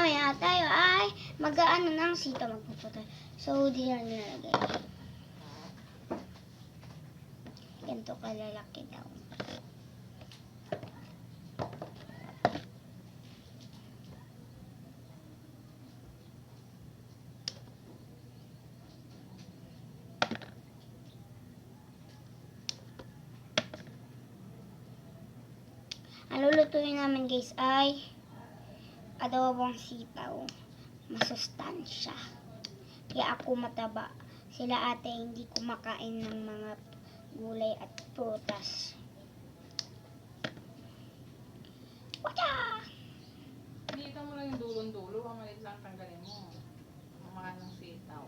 mamaya tayo ay mag-aano ng sitaw magpupunta. So, di lang nilalagay. Ganito kalalaki daw. Ang lulutuin namin guys ay adobong sitaw. Masustansya. Kaya ako mataba. Sila ate hindi kumakain ng mga gulay at prutas. Wala! Dito mo lang yung dulong-dulo. Ang maliit lang tanggalin mo. Ang mahal ng sitaw.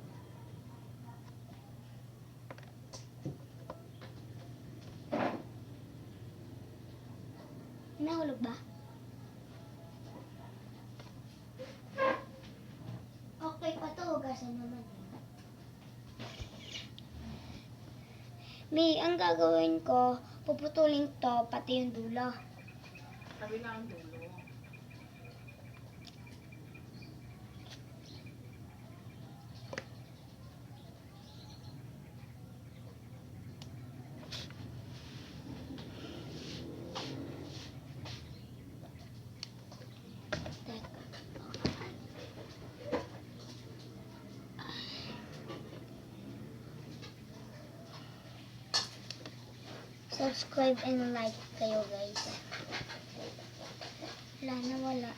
Nahulog ba? Okay pa to. Hugasan naman. May, ang gagawin ko, puputulin to, pati yung dulo. Sabi lang ang dulo. Subscribe and like kayo guys. Wala na wala.